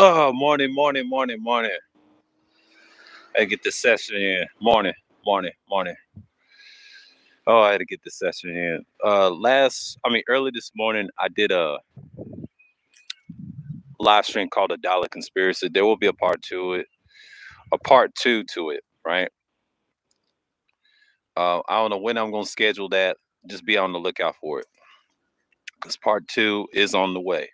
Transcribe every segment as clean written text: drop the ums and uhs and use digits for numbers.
Oh, morning, morning, morning, morning. I had to get this session in. Morning, morning, morning. Oh, I had to get this session in. Early this morning, I did a live stream called "A Dollar Conspiracy." There will be a part two to it, right? I don't know when I'm gonna schedule that. Just be on the lookout for it, because part two is on the way.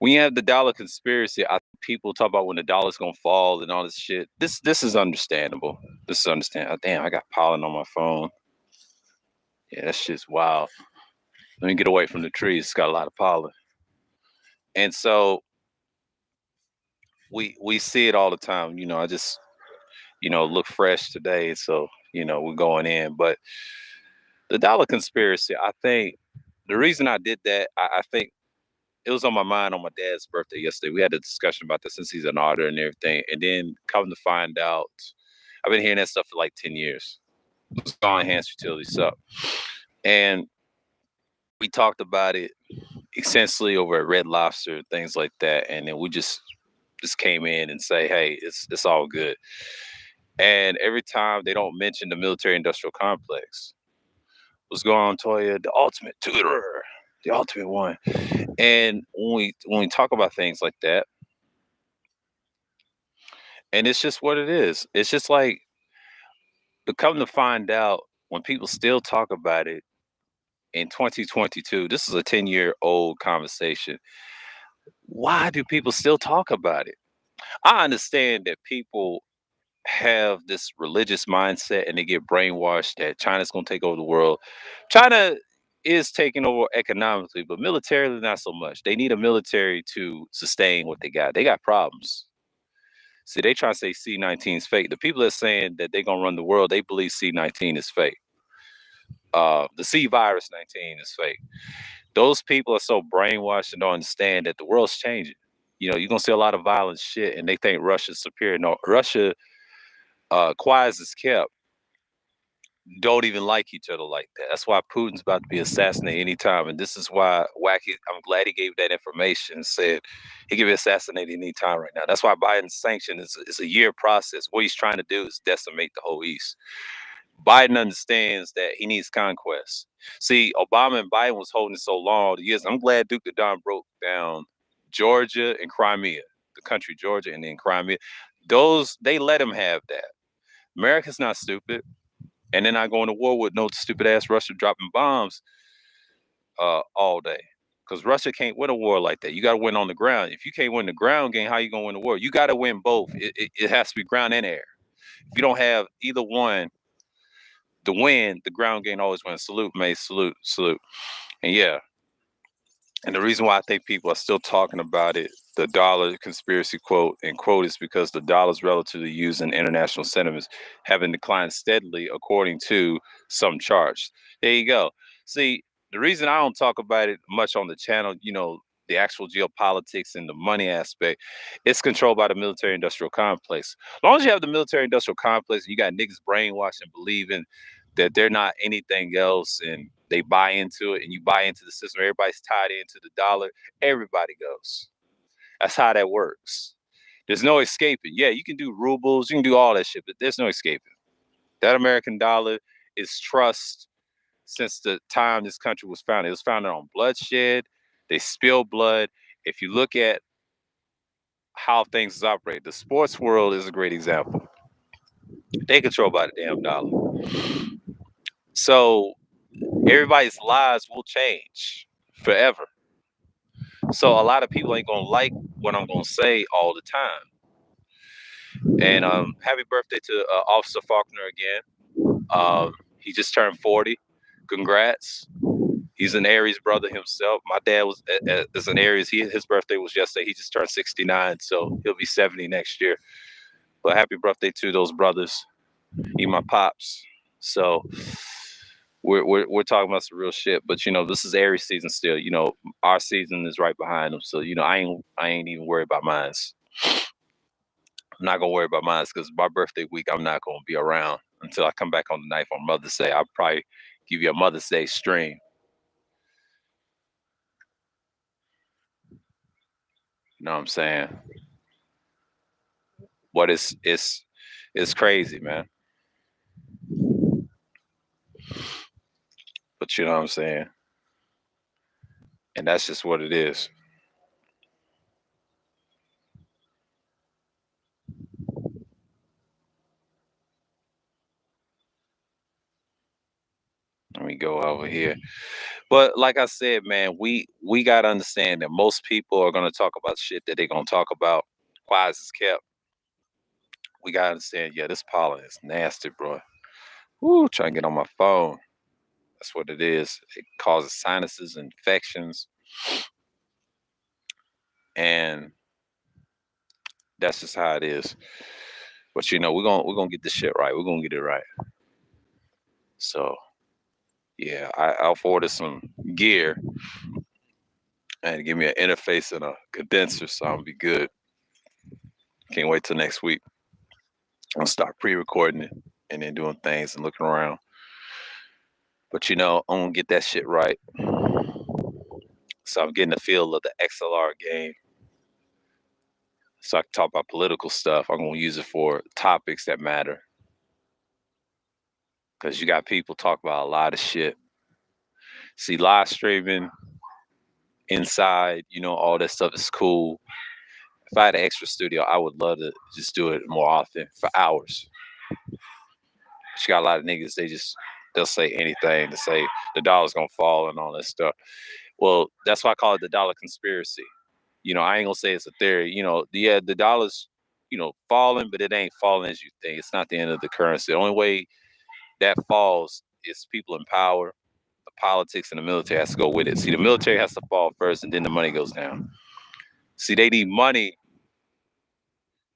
When you have the dollar conspiracy, people talk about when the dollar's gonna fall and all this shit. This is understandable. This is understandable. Damn, I got pollen on my phone. Yeah, that shit's wild. Let me get away from the trees. It's got a lot of pollen. And so we see it all the time. I just, look fresh today. So, we're going in. But the dollar conspiracy, I think the reason I did that, I think it was on my mind on my dad's birthday yesterday. We had a discussion about this since he's an auditor and everything. And then come to find out, I've been hearing that stuff for like 10 years. It's on enhanced utility stuff. And we talked about it extensively over at Red Lobster, things like that. And then we just came in and say, hey, it's all good. And every time they don't mention the military industrial complex, what's going on, Toya? The ultimate tutor, the ultimate one. And when we talk about things like that, and it's just what it is. It's just like, to come to find out, when people still talk about it in 2022, this is a 10-year-old conversation. Why do people still talk about it? I understand that people have this religious mindset and they get brainwashed that China's going to take over the world. China is taking over economically, but militarily, not so much. They need a military to sustain what they got. They got problems. See, they try to say C-19 is fake. The people that are saying that they're going to run the world, they believe C-19 is fake. The C virus 19 is fake. Those people are so brainwashed and don't understand that the world's changing. You're going to see a lot of violent shit and they think Russia's superior. No, Russia, quiet as it's kept, don't even like each other like that. That's why Putin's about to be assassinated anytime. And this is why Wacky, I'm glad he gave that information and said he could be assassinated anytime right now. That's why Biden's sanction is a year process. What he's trying to do is decimate the whole East. Biden understands that he needs conquest. See, Obama and Biden was holding it so long all the years. I'm glad Duke the Don broke down Georgia and Crimea, the country Georgia and then Crimea. They let him have that. America's not stupid. And they're not going to war with no stupid ass Russia dropping bombs all day. Because Russia can't win a war like that. You got to win on the ground. If you can't win the ground game, how you going to win the war? You got to win both. It has to be ground and air. If you don't have either one, the win, the ground game always wins. Salute, mate. Salute, salute. And yeah. And the reason why I think people are still talking about it, the dollar conspiracy quote, is because the dollar's relatively used in international sentiments having declined steadily according to some charts. There you go. See, the reason I don't talk about it much on the channel, the actual geopolitics and the money aspect, it's controlled by the military industrial complex. As long as you have the military industrial complex, you got niggas brainwashed and believing that they're not anything else and they buy into it and you buy into the system. Everybody's tied into the dollar. Everybody goes. That's how that works. There's no escaping. Yeah, you can do rubles, you can do all that shit, but there's no escaping. That American dollar is trust since the time this country was founded. It was founded on bloodshed. They spill blood. If you look at how things operate, the sports world is a great example. They control by the damn dollar. So everybody's lives will change forever. So a lot of people ain't gonna like what I'm gonna say all the time. And happy birthday to Officer Faulkner again. He just turned 40. Congrats. He's an Aries brother himself. My dad is an Aries. His birthday was yesterday. He just turned 69, so he'll be 70 next year. But happy birthday to those brothers. You my pops. So we're talking about some real shit. But this is Aries season still. Our season is right behind them. So I ain't even worried about mines. I'm not gonna worry about mine because my birthday week I'm not gonna be around until I come back on the 9th on Mother's Day. I'll probably give you a Mother's Day stream. You know what I'm saying? But it's crazy, man. But you know what I'm saying? And that's just what it is. Let me go over here. But like I said, man, we gotta understand that most people are gonna talk about shit that they're gonna talk about. Quiet as kept. We gotta understand, yeah, this pollen is nasty, bro. Woo, trying to get on my phone. That's what it is. It causes sinuses, infections, and that's just how it is. But you know, we're gonna get this shit right. We're gonna get it right. So yeah, I'll forward some gear and give me an interface and a condenser, so I'll be good. Can't wait till next week. I'll start pre-recording it and then doing things and looking around. But you know, I'm gonna get that shit right. So I'm getting the feel of the XLR game. So I can talk about political stuff. I'm gonna use it for topics that matter. Cause you got people talk about a lot of shit. See, live streaming inside, you know, all that stuff is cool. If I had an extra studio, I would love to just do it more often for hours. But you got a lot of niggas, they'll say anything to say the dollar's gonna fall and all that stuff. Well, that's why I call it the dollar conspiracy. You know, I ain't gonna say it's a theory. You know, yeah, the dollar's, you know, falling, but it ain't falling as you think. It's not the end of the currency. The only way that falls is people in power, the politics, and the military has to go with it. See, the military has to fall first, and then the money goes down. See, they need money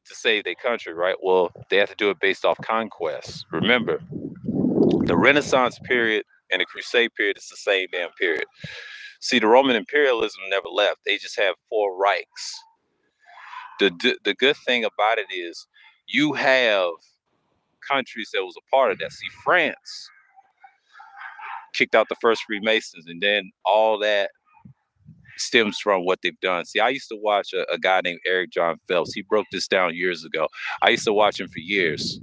to save their country, right? Well, they have to do it based off conquest. Remember, the Renaissance period and the Crusade period is the same damn period. See, the Roman imperialism never left. They just have four Reichs. The good thing about it is you have countries that was a part of that. See, France kicked out the first Freemasons, and then all that stems from what they've done. See, I used to watch a guy named Eric John Phelps. He broke this down years ago. I used to watch him for years.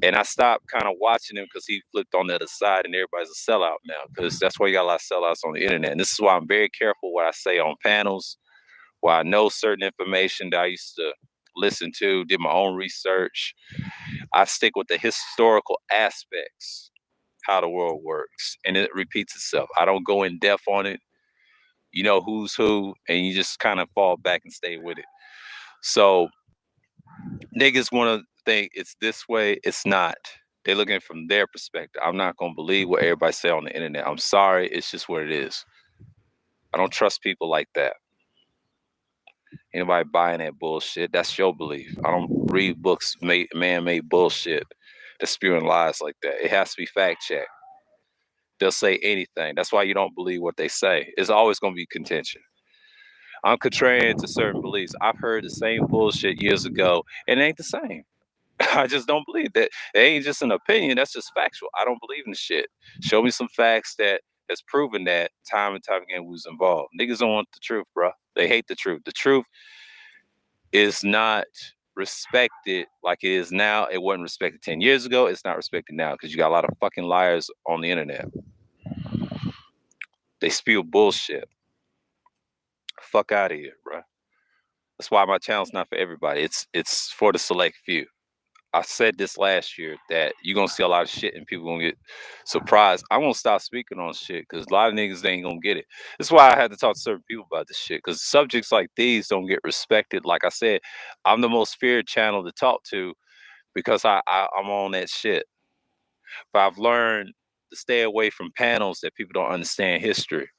And I stopped kind of watching him because he flipped on the other side and everybody's a sellout now. Because that's why you got a lot of sellouts on the internet. And this is why I'm very careful what I say on panels, where I know certain information that I used to listen to, did my own research. I stick with the historical aspects, how the world works, and it repeats itself. I don't go in depth on it. You know who's who, and you just kind of fall back and stay with it. So niggas want to think it's this way. It's not. They're looking from their perspective. I'm not gonna believe what everybody say on the internet. I'm sorry. It's just what it is. I don't trust people like that. Anybody buying that bullshit, that's your belief. I don't read books made man-made bullshit that's spewing lies like that. It has to be fact checked. They'll say anything. That's why you don't believe what they say. It's always gonna be contention. I'm contrarian to certain beliefs. I've heard the same bullshit years ago, and it ain't the same. I just don't believe that. It ain't just an opinion. That's just factual. I don't believe in shit. Show me some facts that has proven that time and time again we was involved. Niggas don't want the truth, bro. They hate the truth. The truth is not respected like it is now. It wasn't respected 10 years ago. It's not respected now because you got a lot of fucking liars on the internet. They spew bullshit. Fuck out of here, bro. That's why my channel's not for everybody. It's for the select few. I said this last year that you're gonna see a lot of shit and people gonna get surprised. I'm gonna stop speaking on shit because a lot of niggas they ain't gonna get it. That's why I had to talk to certain people about this shit because subjects like these don't get respected. Like I said, I'm the most feared channel to talk to because I'm on that shit. But I've learned to stay away from panels that people don't understand history.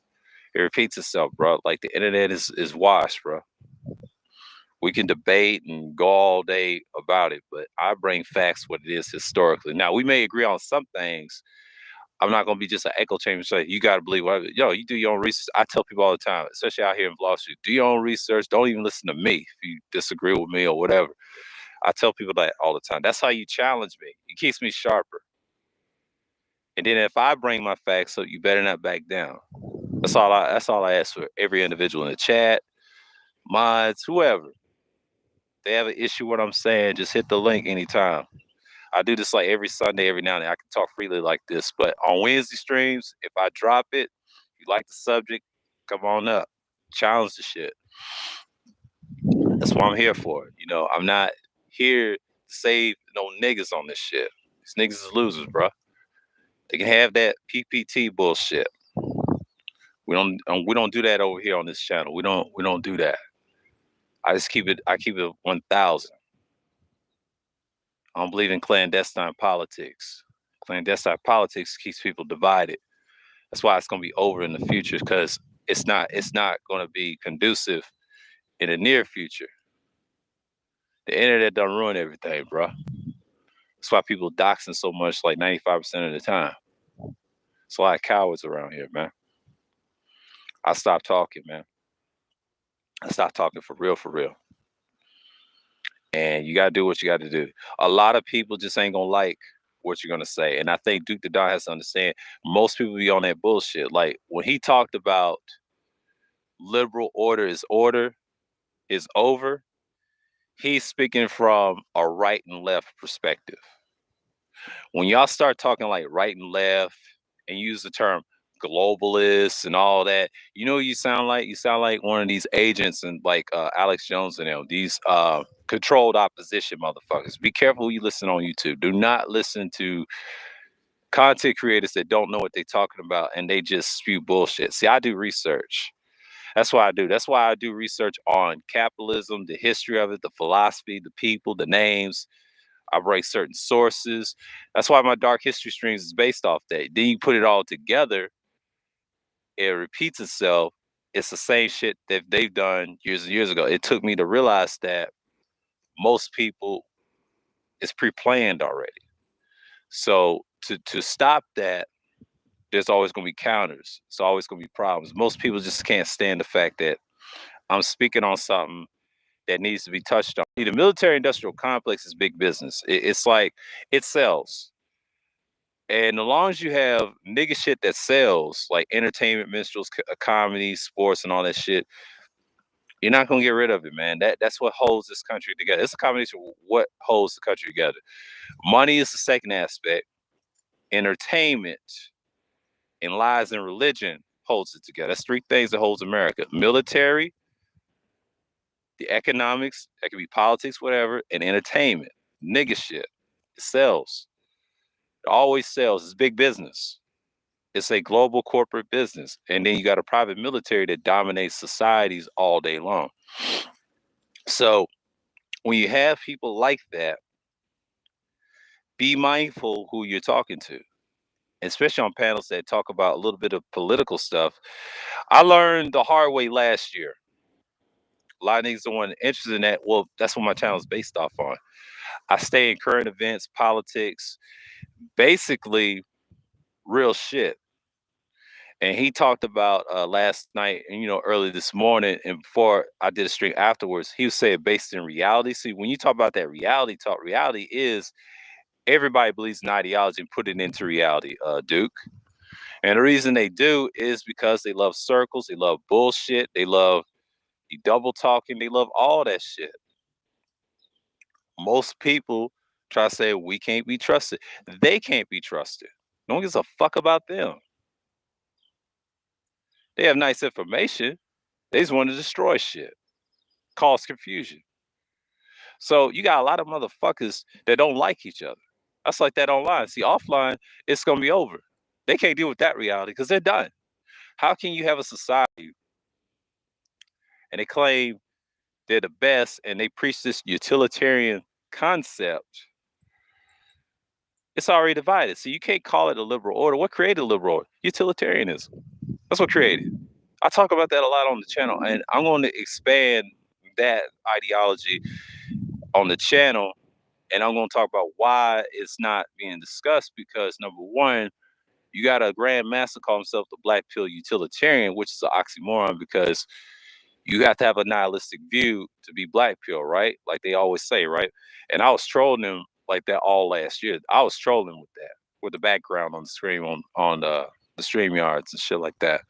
It repeats itself, bro. Like the internet is washed, bro. We can debate and go all day about it, but I bring facts what it is historically. Now we may agree on some things. I'm not gonna be just an echo chamber. Say you gotta believe what yo. You do your own research. I tell people all the time, especially out here in Vlog Street, do your own research. Don't even listen to me if you disagree with me or whatever. I tell people that all the time. That's how you challenge me. It keeps me sharper. And then if I bring my facts up, you better not back down. That's all I ask for every individual in the chat, mods, whoever. They have an issue with what I'm saying, just hit the link anytime. I do this like every Sunday, every now and then. I can talk freely like this. But on Wednesday streams, if I drop it, you like the subject, come on up. Challenge the shit. That's what I'm here for. You know, I'm not here to save no niggas on this shit. These niggas is losers, bro. They can have that PPT bullshit. We don't do that over here on this channel. We don't do that. I keep it 1,000. I don't believe in clandestine politics. Clandestine politics keeps people divided. That's why it's gonna be over in the future, because it's not gonna be conducive in the near future. The internet done ruin everything, bro. That's why people doxing so much, like 95% of the time. It's a lot of cowards around here, man. I stopped talking, man. I stopped talking for real, for real. And you gotta do what you gotta do. A lot of people just ain't gonna like what you're gonna say. And I think Duke the Don has to understand most people be on that bullshit. Like when he talked about liberal order is over, he's speaking from a right and left perspective. When y'all start talking like right and left and use the term globalists and all that, you know what you sound like? You sound like one of these agents and like Alex Jones and them, these controlled opposition motherfuckers. Be careful who you listen on YouTube. Do not listen to content creators that don't know what they're talking about and they just spew bullshit. See, I do research. That's why I do. That's why I do research on capitalism, the history of it, the philosophy, the people, the names. I break certain sources. That's why my dark history streams is based off that. Then you put it all together, it repeats itself. It's the same shit that they've done years and years ago. It took me to realize that most people is pre-planned already. So to stop that, there's always gonna be counters. It's always gonna be problems. Most people just can't stand the fact that I'm speaking on something that needs to be touched on. The military industrial complex is big business. It's like it sells. And as long as you have nigga shit that sells, like entertainment, minstrels, comedy, sports, and all that shit, you're not gonna get rid of it, man. That's what holds this country together. It's a combination of what holds the country together. Money is the second aspect. Entertainment and lies and religion holds it together. That's three things that holds America: military, the economics, that could be politics, whatever, and entertainment. Nigga shit. It sells. It always sells. It's big business. It's a global corporate business. And then you got a private military that dominates societies all day long. So when you have people like that, be mindful who you're talking to, especially on panels that talk about a little bit of political stuff. I learned the hard way last year. A lot of niggas don't want interested in that. Well, that's what my channel is based off on. I stay in current events, politics, basically real shit. And he talked about last night and early this morning, and before I did a stream afterwards, he was saying based in reality. See, when you talk about that reality talk, reality is everybody believes in ideology and put it into reality, Duke. And the reason they do is because they love circles, they love bullshit, they love the double talking, they love all that shit. Most people try to say we can't be trusted. They can't be trusted. No one gives a fuck about them. They have nice information. They just want to destroy shit, cause confusion. So you got a lot of motherfuckers that don't like each other. That's like that online. See, offline, it's gonna be over. They can't deal with that reality because they're done. How can you have a society and they claim they're the best and they preach this utilitarian concept? It's already divided. So you can't call it a liberal order. What created a liberal order? Utilitarianism. That's what created. I talk about that a lot on the channel, and I'm going to expand that ideology on the channel, and I'm going to talk about why it's not being discussed. Because number one, you got a grand master call himself the black pill utilitarian, which is an oxymoron because you have to have a nihilistic view to be black pill, right? Like they always say, right? And I was trolling him like that all last year. I was trolling with that, with the background on the screen on the stream yards and shit like that.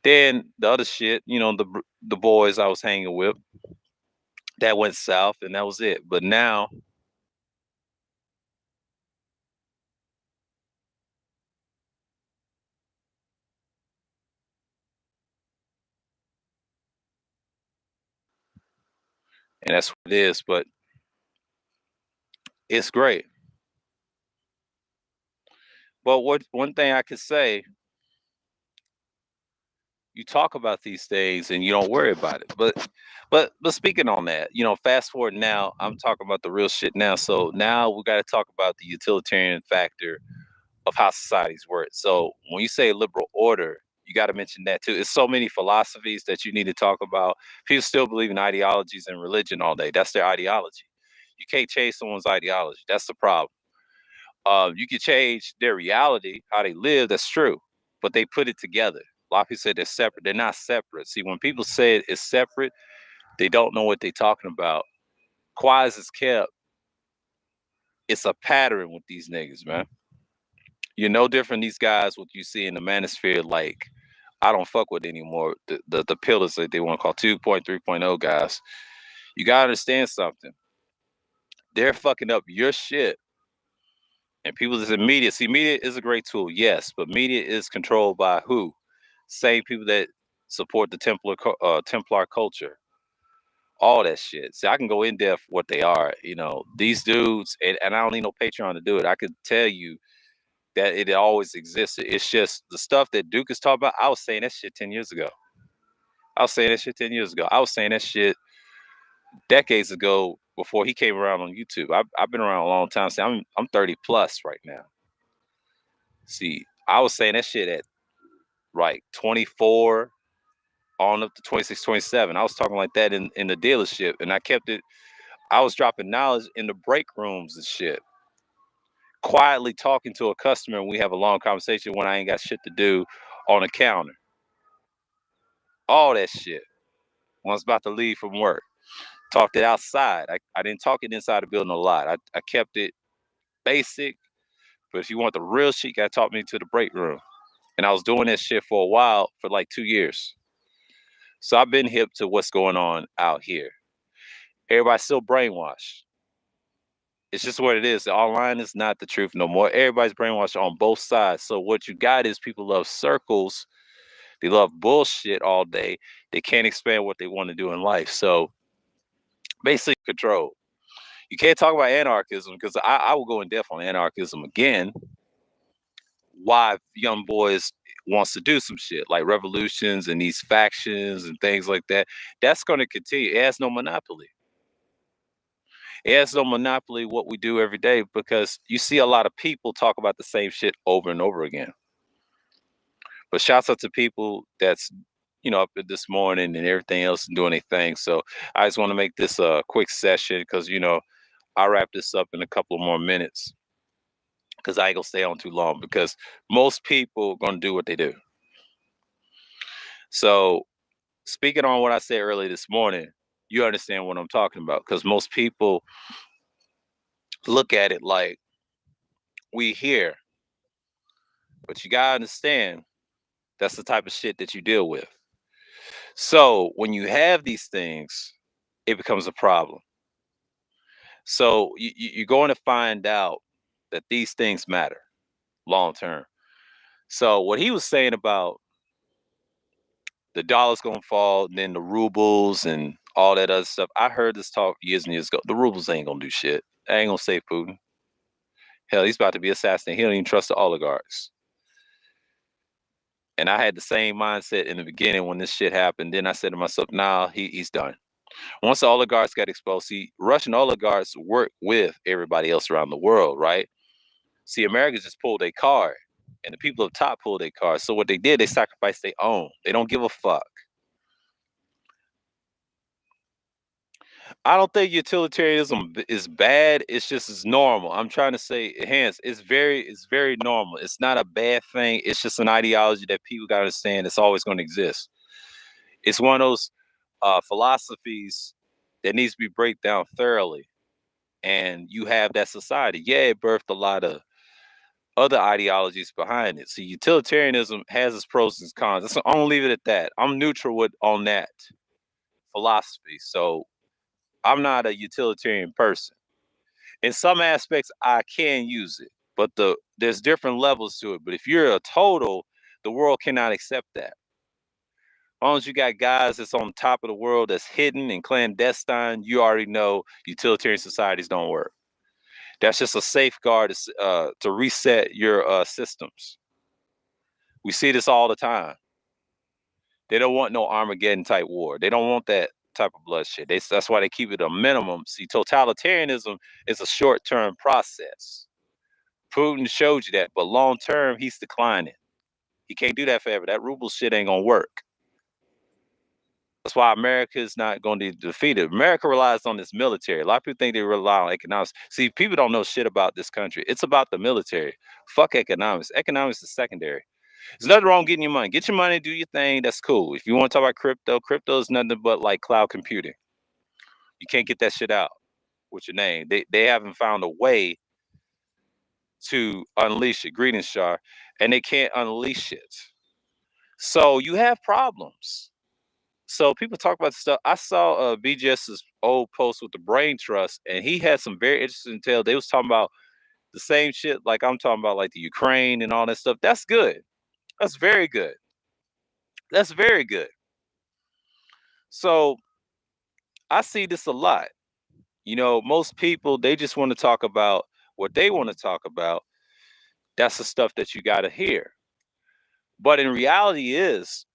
Then the other shit, the boys I was hanging with, that went south, and that was it. But now, and that's what it is. But it's great. But what one thing I could say, you talk about these things and you don't worry about it. But speaking on that, fast forward now, I'm talking about the real shit now. So now we got to talk about the utilitarian factor of how societies work. So when you say liberal order, you got to mention that too. It's so many philosophies that you need to talk about. People still believe in ideologies and religion all day. That's their ideology. You can't change someone's ideology. That's the problem. You can change their reality, how they live. That's true, but they put it together. A lot of people say they're separate. They're not separate. See, when people say it's separate, they don't know what they're talking about. Quiet as it's kept, it's a pattern with these niggas, man. You're no different these guys what you see in the manosphere. Like, I don't fuck with anymore. The pillars that they want to call 2.3.0 guys. You gotta understand something. They're fucking up your shit. And people that say media, see, media is a great tool, yes, but media is controlled by who? Same people that support the Templar culture, all that shit. See, I can go in depth what they are. These dudes, and I don't need no Patreon to do it. I could tell you that it always existed. It's just the stuff that Duke is talking about. I was saying that shit 10 years ago. I was saying that shit 10 years ago. I was saying that shit decades ago before he came around on YouTube. I've been around a long time. See, I'm 30 plus right now. See, I was saying that shit at like 24 on up to 26, 27. I was talking like that in the dealership, and I kept it. I was dropping knowledge in the break rooms and shit, quietly talking to a customer, and we have a long conversation when I ain't got shit to do on a counter. All that shit. When I was about to leave from work, talked it outside. I didn't talk it inside the building a lot. I kept it basic, but if you want the real shit, you gotta talk me to the break room. And I was doing that shit for a while, for like 2 years. So I've been hip to what's going on out here. Everybody's still brainwashed. It's just what it is. Online is not the truth no more. Everybody's brainwashed on both sides. So what you got is people love circles. They love bullshit all day. They can't expand what they want to do in life. So basically control. You can't talk about anarchism because I will go in depth on anarchism again. Why young boys wants to do some shit like revolutions and these factions and things like that. That's going to continue. It has no monopoly. It has no monopoly what we do every day because you see a lot of people talk about the same shit over and over again. But shouts out to people that's up this morning and everything else and doing their thing. So I just want to make this a quick session because I'll wrap this up in a couple of more minutes because I ain't gonna stay on too long because most people gonna do what they do. So speaking on what I said earlier this morning, you understand what I'm talking about because most people look at it like we here, but you gotta understand that's the type of shit that you deal with. So when you have these things, it becomes a problem. So you're going to find out that these things matter long term. So what he was saying about the dollar's gonna fall, and then the rubles and all that other stuff. I heard this talk years and years ago. The rubles ain't gonna do shit. I ain't gonna save Putin. Hell, he's about to be assassinated. He don't even trust the oligarchs. And I had the same mindset in the beginning when this shit happened. Then I said to myself, nah, he's done. Once the oligarchs got exposed, see, Russian oligarchs work with everybody else around the world, right? See, Americans just pulled their card, and the people up top pulled their card. So what they did, they sacrificed their own. They don't give a fuck. I don't think utilitarianism is bad. It's just as normal. I'm trying to say, hence, it's very normal. It's not a bad thing. It's just an ideology that people got to understand. It's always going to exist. It's one of those philosophies that needs to be break down thoroughly. And you have that society. Yeah, it birthed a lot of other ideologies behind it. See, utilitarianism has its pros and cons. I'm gonna leave it at that. I'm neutral on that philosophy. So I'm not a utilitarian person. In some aspects, I can use it, but there's different levels to it. But if you're a total, the world cannot accept that. As long as you got guys that's on top of the world that's hidden and clandestine, you already know utilitarian societies don't work. That's just a safeguard to reset your systems. We see this all the time. They don't want no Armageddon type war. They don't want that type of bloodshed. That's why they keep it a minimum. See, totalitarianism is a short term process. Putin showed you that, but long term, he's declining. He can't do that forever. That ruble shit ain't gonna work. That's why America is not going to be defeated. America relies on this military. A lot of people think they rely on economics. See, people don't know shit about this country. It's about the military. Fuck economics. Economics is secondary. There's nothing wrong getting your money. Get your money, do your thing. That's cool. If you want to talk about crypto is nothing but like cloud computing. You can't get that shit out with your name. They haven't found a way to unleash it. Greetings, Shar. And they can't unleash it. So you have problems. So people talk about stuff. I saw BGS's old post with the brain trust, and he had some very interesting tales. They was talking about the same shit like I'm talking about, like the Ukraine and all that stuff. That's good. That's very good. That's very good. So I see this a lot. You know, most people they just want to talk about what they want to talk about. That's the stuff that you got to hear. But in reality is,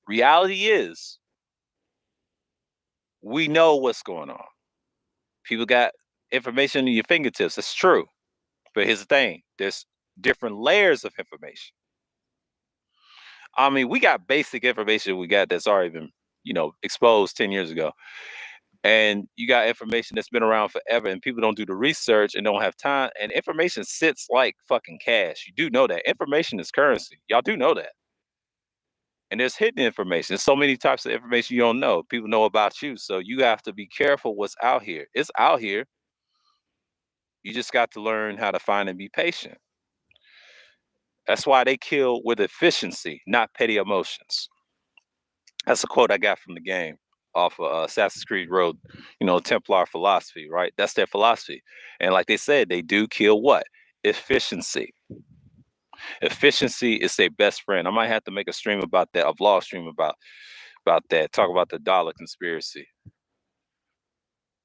we know what's going on. People got information in your fingertips. It's true. But here's the thing: there's different layers of information. I mean, we got basic information we got that's already been, exposed 10 years ago. And you got information that's been around forever, and people don't do the research and don't have time. And information sits like fucking cash. You do know that. Information is currency. Y'all do know that. And there's hidden information. There's so many types of information you don't know. People know about you. So you have to be careful what's out here. It's out here. You just got to learn how to find and be patient. That's why they kill with efficiency, not petty emotions. That's a quote I got from the game off of Assassin's Creed Road, Templar philosophy, right? That's their philosophy. And like they said, they do kill what? Efficiency. Efficiency is their best friend. I might have to make a stream about that, a vlog stream about that. Talk about the dollar conspiracy.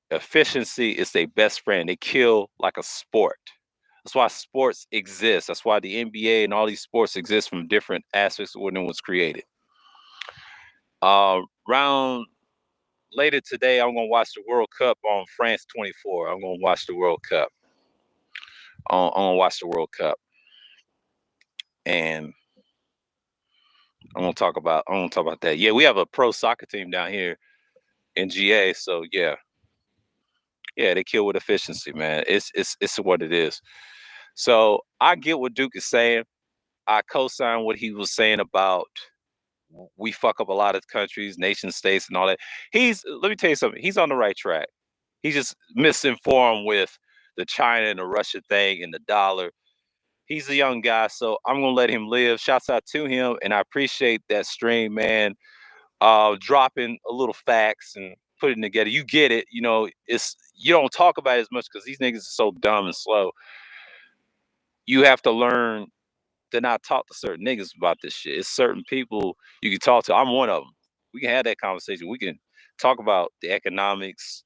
Efficiency is their best friend. They kill like a sport. That's why sports exist. That's why the NBA and all these sports exist from different aspects of when it was created. Round later today, I'm gonna watch the World Cup on France 24. I'm gonna watch the World Cup. I'm gonna watch the World Cup, and I'm gonna talk about that. Yeah, we have a pro soccer team down here in GA. So yeah, they kill with efficiency, man. It's what it is. So I get what Duke is saying. I co-sign what he was saying about we fuck up a lot of countries, nation states, and all that. Let me tell you something. He's on the right track. He's just misinformed with the China and the Russia thing and the dollar. He's a young guy, so I'm gonna let him live. Shouts out to him, and I appreciate that stream, man. Dropping a little facts and putting together. You get it, it's you don't talk about it as much because these niggas are so dumb and slow. You have to learn to not talk to certain niggas about this shit. It's certain people you can talk to. I'm one of them. We can have that conversation. We can talk about the economics.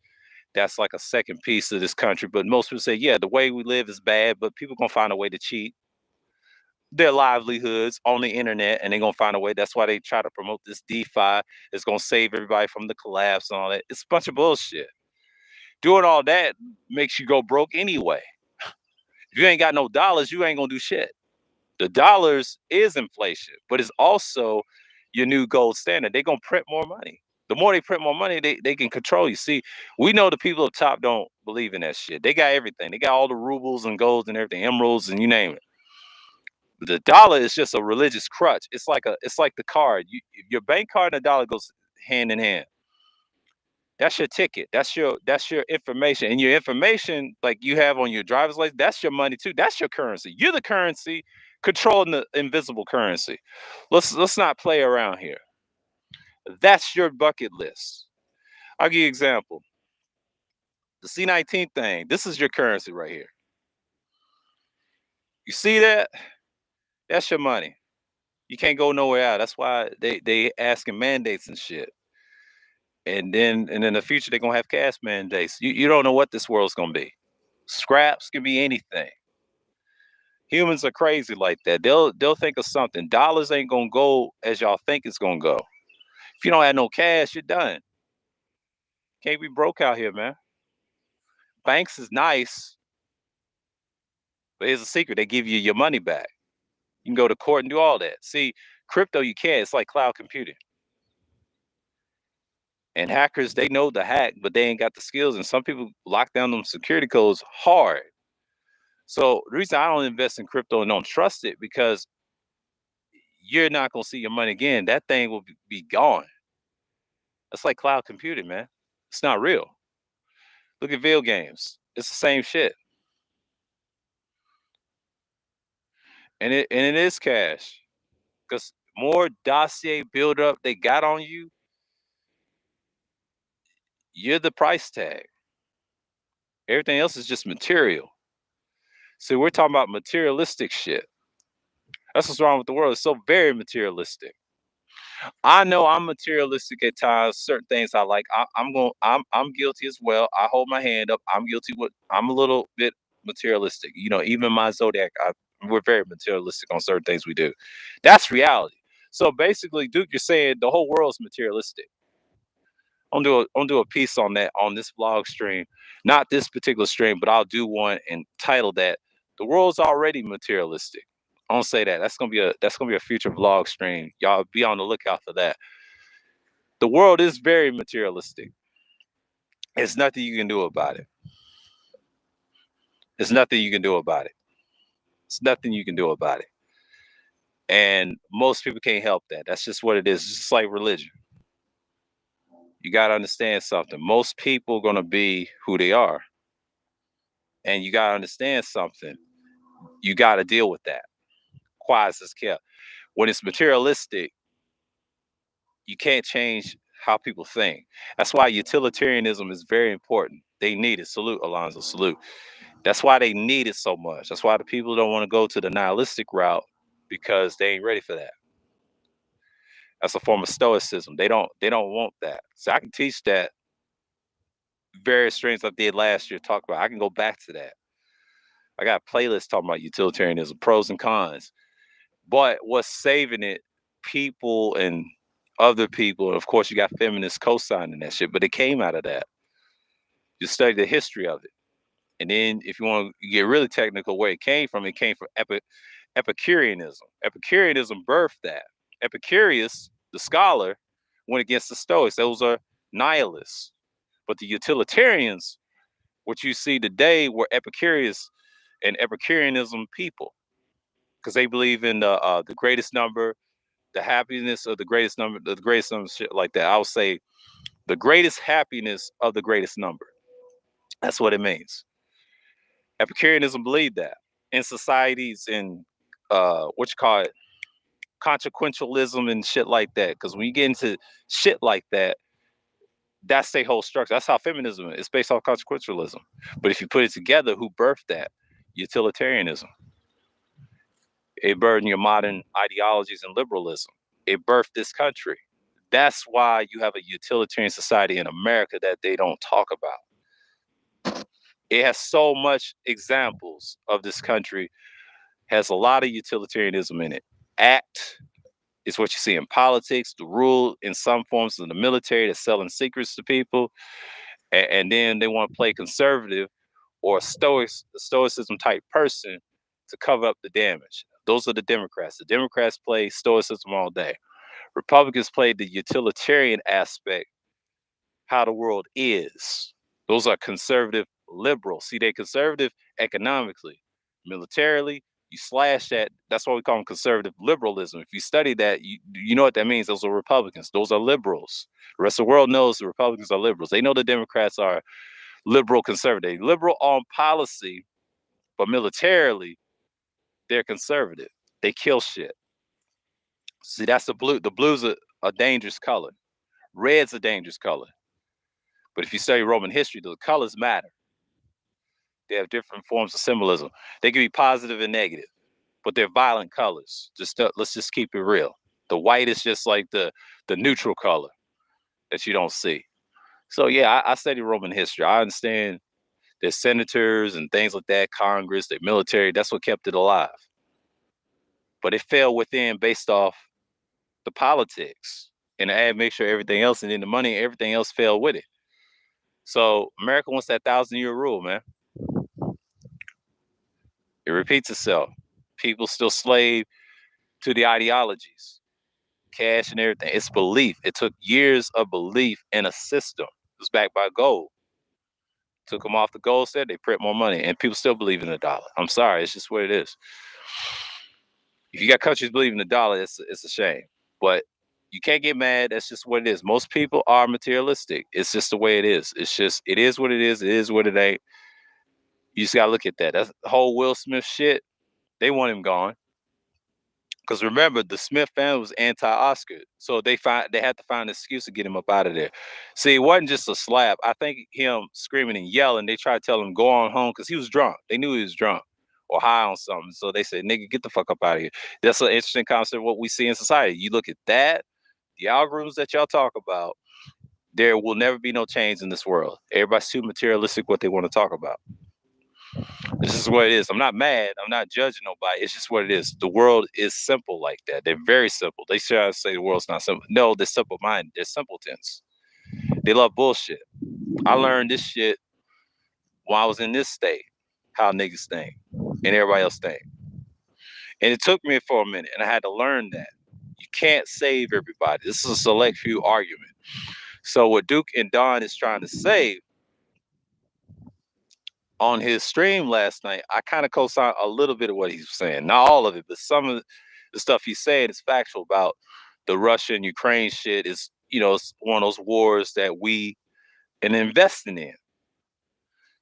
That's like a second piece of this country. But most people say, yeah, the way we live is bad, but people gonna find a way to cheat their livelihoods on the internet, and they're gonna find a way. That's why they try to promote this DeFi. It's gonna save everybody from the collapse and all that. It's a bunch of bullshit. Doing all that makes you go broke anyway. If you ain't got no dollars, you ain't gonna do shit. The dollars is inflation, but it's also your new gold standard. They're gonna print more money. The more they print more money, they can control you. See, we know the people up top don't believe in that shit. They got everything. They got all the rubles and golds and everything, emeralds and you name it. The dollar is just a religious crutch. It's like the card. Your bank card and the dollar goes hand in hand. That's your ticket. That's your information. And your information, like you have on your driver's license, that's your money too. That's your currency. You're the currency controlling the invisible currency. Let's not play around here. That's your bucket list. I'll give you an example. The C-19 thing. This is your currency right here. You see that? That's your money. You can't go nowhere out. That's why they asking mandates and shit. And then in the future they're gonna have cash mandates. You don't know what this world's gonna be. Scraps can be anything. Humans are crazy like that. They'll think of something. Dollars ain't gonna go as y'all think it's gonna go. If you don't have no cash, you're done. Can't be broke out here, man. Banks is nice, but here's a secret: they give you your money back. You can go to court and do all that. See, crypto you can't. It's like cloud computing. And hackers, they know the hack, but they ain't got the skills. And some people lock down them security codes hard. So the reason I don't invest in crypto and don't trust it because you're not gonna see your money again. That thing will be gone. That's like cloud computing, man. It's not real. Look at video games. It's the same shit. And it is cash. Because more dossier build up they got on you, you're the price tag. Everything else is just material. See, we're talking about materialistic shit. That's what's wrong with the world. It's so very materialistic. I know I'm materialistic at times. Certain things I like. I'm guilty as well. I hold my hand up. I'm guilty. I'm a little bit materialistic. You know, even my zodiac. We're very materialistic on certain things we do. That's reality. So basically, Duke, you're saying the whole world's materialistic. I'll do a piece on that on this vlog stream. Not this particular stream, but I'll do one and title that "The World's Already Materialistic." I don't say that. That's gonna be a future vlog stream. Y'all be on the lookout for that. The world is very materialistic. There's nothing you can do about it. There's nothing you can do about it. It's nothing you can do about it. And most people can't help that. That's just what it is. It's just like religion. You gotta understand something. Most people are gonna be who they are. And you gotta understand something. You gotta deal with that. Quiet as kept. When it's materialistic, you can't change how people think. That's why utilitarianism is very important. They need it. Salute, Alonzo. Salute. That's why they need it so much. That's why the people don't want to go to the nihilistic route because they ain't ready for that. That's a form of stoicism. They don't want that. So I can teach that various streams I did last year talk about. I can go back to that. I got playlists talking about utilitarianism, pros and cons. But what's saving it, people and other people, and of course you got feminists co-signing that shit, but it came out of that. You study the history of it. And then if you want to get really technical, where it came from Epicureanism. Epicureanism birthed that. Epicurus, the scholar, went against the Stoics. Those are nihilists. But the utilitarians, what you see today, were Epicurus and Epicureanism people, because they believe in the greatest number, the happiness of the greatest number, shit like that. I would say the greatest happiness of the greatest number. That's what it means. Epicureanism believed that in societies in what you call it, consequentialism and shit like that. Because when you get into shit like that, that's their whole structure. That's how feminism is. It's based off consequentialism. But if you put it together, who birthed that? Utilitarianism. It birthed your modern ideologies and liberalism. It birthed this country. That's why you have a utilitarian society in America that they don't talk about. It has so much examples of this country, has a lot of utilitarianism in it. Act is what you see in politics, the rule in some forms of the military that's selling secrets to people. And then they want to play conservative or stoicism type person to cover up the damage. Those are the Democrats. The Democrats play stoicism all day. Republicans play the utilitarian aspect, how the world is. Those are conservative liberals. See, they're conservative economically, militarily. You slash that. That's why we call them conservative liberalism. If you study that, you know what that means. Those are Republicans. Those are liberals. The rest of the world knows the Republicans are liberals. They know the Democrats are liberal conservative. Liberal on policy, but militarily, they're conservative. They kill shit. See, that's the blue. The blue's a dangerous color. Red's a dangerous color. But if you study Roman history, the colors matter. They have different forms of symbolism. They can be positive and negative, but they're violent colors. Let's just keep it real. The white is just like the neutral color that you don't see. So yeah, I study Roman history. I understand there's senators and things like that, Congress, the military. That's what kept it alive. But it fell within based off the politics and I had to make sure everything else, and then the money, everything else fell with it. So America wants that 1,000-year rule, man. It repeats itself. People still slave to the ideologies, cash and everything. It's belief. It took years of belief in a system. It was backed by gold. Took them off the gold set, they print more money, and people still believe in the dollar. I'm sorry, it's just what it is. If you got countries believing in the dollar, it's a shame. But you can't get mad. That's just what it is. Most people are materialistic. It's just the way it is. It's just it is what it is. It is what it ain't. You just gotta look at that. That's the whole Will Smith shit. They want him gone. Because remember, the Smith family was anti-Oscar, so they had to find an excuse to get him up out of there. See, it wasn't just a slap. I think him screaming and yelling. They tried to tell him go on home because he was drunk. They knew he was drunk or high on something. So they said, "Nigga, get the fuck up out of here." That's an interesting concept of what we see in society. You look at that, the algorithms that y'all talk about. There will never be no change in this world. Everybody's too materialistic what they want to talk about. This is what it is. I'm not mad. I'm not judging nobody. It's just what it is. The world is simple like that. They're very simple. They try to say the world's not simple. No, they're simple minded. They're simpletons. They love bullshit. I learned this shit when I was in this state, how niggas think and everybody else think. And it took me for a minute and I had to learn that. You can't save everybody. This is a select few argument. So what Duke and Don is trying to say on his stream last night, I kind of co-signed a little bit of what he's saying. Not all of it, but some of the stuff he's saying is factual about the Russia and Ukraine shit. Is it's one of those wars that we and investing in.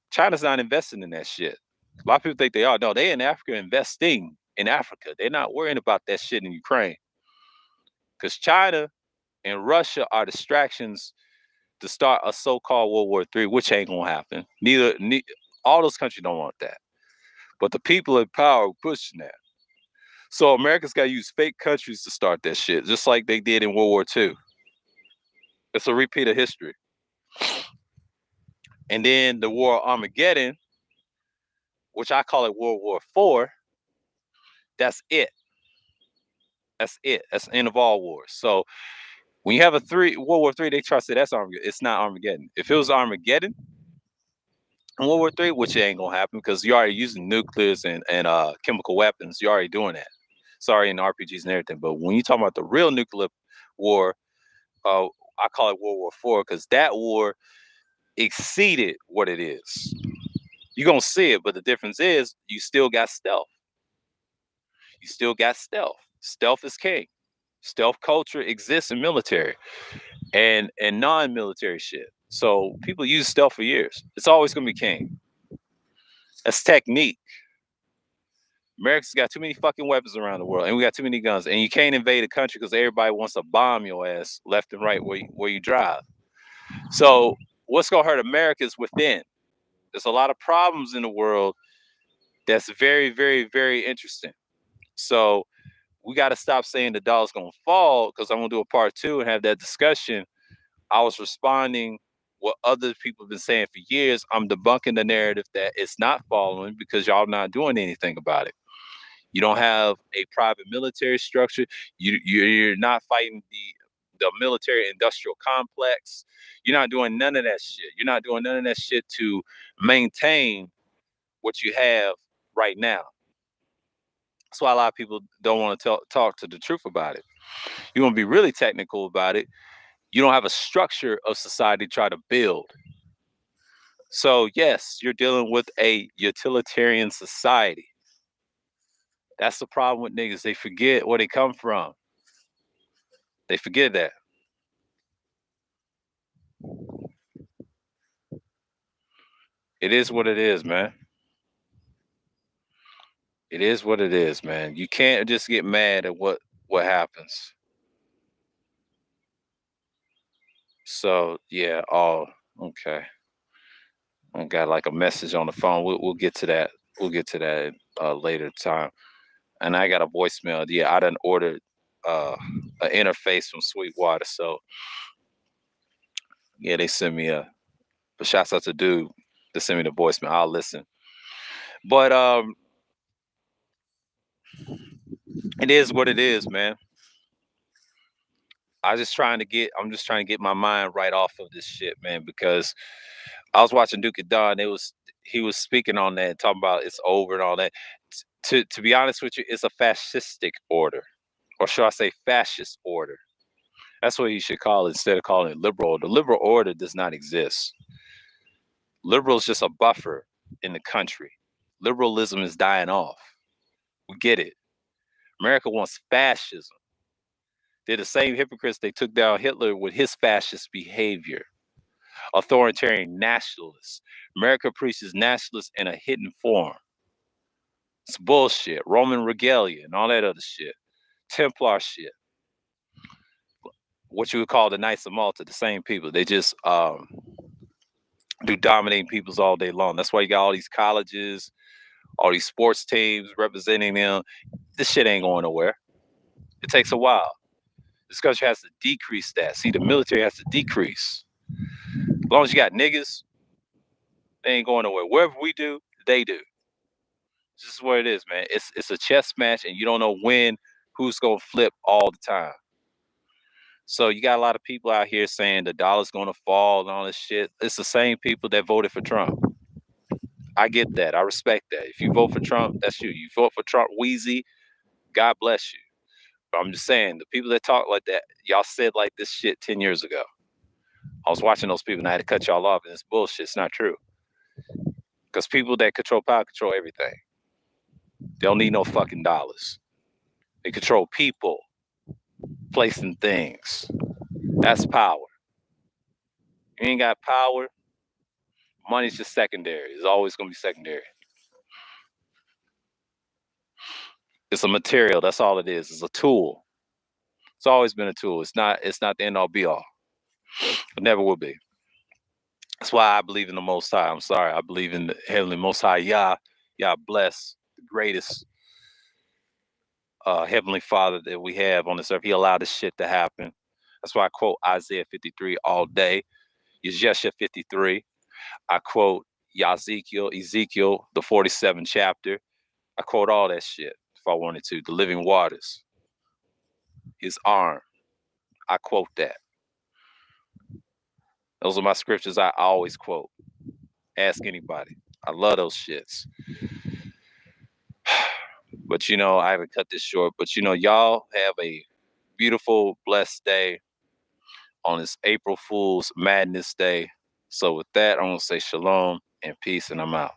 China's not investing in that shit. A lot of people think they are. No, they in Africa investing in Africa. They're not worrying about that shit in Ukraine. Because China and Russia are distractions to start a so-called World War III, which ain't gonna happen. All those countries don't want that. But the people in power are pushing that. So America's got to use fake countries to start that shit, just like they did in World War II. It's a repeat of history. And then the War of Armageddon, which I call it World War IV, that's it. That's it. That's the end of all wars. So when you have World War III, they try to say that's Armageddon. It's not Armageddon. If it was Armageddon in World War III, which it ain't gonna happen because you're already using nuclears and chemical weapons, you're already doing that. Sorry, in RPGs and everything. But when you talk about the real nuclear war, I call it World War IV because that war exceeded what it is. You're gonna see it, but the difference is you still got stealth. You still got stealth. Stealth is king. Stealth culture exists in military and non-military shit. So people use stealth for years. It's always gonna be king. That's technique. America's got too many fucking weapons around the world, and we got too many guns. And you can't invade a country because everybody wants to bomb your ass left and right where you drive. So what's gonna hurt America is within. There's a lot of problems in the world that's very, very, very interesting. So we got to stop saying the dollar's gonna fall because I'm gonna do a part 2 and have that discussion. I was responding what other people have been saying for years. I'm debunking the narrative that it's not falling because y'all not doing anything about it. You don't have a private military structure. You're not fighting the military industrial complex. You're not doing none of that shit. You're not doing none of that shit to maintain what you have right now. That's why a lot of people don't want to talk to the truth about it. You want to be really technical about it. You don't have a structure of society to try to build. So yes, you're dealing with a utilitarian society. That's the problem with niggas. They forget where they come from. They forget that. It is what it is, man. It is what it is, man. You can't just get mad at what happens. So yeah. Oh, okay. I got like a message on the phone. We'll get to that. We'll get to that later time. And I got a voicemail. Yeah, I done ordered uh an interface from Sweetwater. So yeah, they sent me a. But shouts out to dude to send me the voicemail. I'll listen. But it is what it is, man. I'm just trying to get my mind right off of this shit, man, because I was watching Duke and Don. He was speaking on that, talking about it's over and all that. To be honest with you, it's a fascistic order, or should I say, fascist order? That's what you should call it instead of calling it liberal. The liberal order does not exist. Liberal is just a buffer in the country. Liberalism is dying off. We get it. America wants fascism. They're the same hypocrites they took down Hitler with his fascist behavior. Authoritarian nationalists. America preaches nationalists in a hidden form. It's bullshit. Roman regalia and all that other shit. Templar shit. What you would call the Knights of Malta, the same people. They just do dominating peoples all day long. That's why you got all these colleges, all these sports teams representing them. This shit ain't going nowhere. It takes a while. This country has to decrease that. See, the military has to decrease. As long as you got niggas, they ain't going nowhere. Wherever we do, they do. This is what it is, man. It's a chess match, and you don't know who's gonna flip all the time. So you got a lot of people out here saying the dollar's gonna fall and all this shit. It's the same people that voted for Trump. I get that. I respect that. If you vote for Trump, that's you. You vote for Trump, Wheezy, God bless you. But I'm just saying, the people that talk like that, y'all said like this shit 10 years ago. I was watching those people and I had to cut y'all off, and it's bullshit. It's not true. Because people that control power control everything. They don't need no fucking dollars. They control people, placing things. That's power. You ain't got power, money's just secondary. It's always gonna be secondary. It's a material. That's all it is. It's a tool. It's always been a tool. It's not the end all be all. It never will be. That's why I believe in the Most High. I'm sorry. I believe in the Heavenly Most High. Yah bless the greatest Heavenly Father that we have on this earth. He allowed this shit to happen. That's why I quote Isaiah 53 all day. Yeshua 53. I quote Ezekiel, the 47th chapter. I quote all that shit if I wanted to. The living waters. His arm. I quote that. Those are my scriptures I always quote. Ask anybody. I love those shits. But I haven't cut this short. But y'all have a beautiful, blessed day on this April Fool's Madness Day. So with that, I'm gonna say shalom and peace, and I'm out.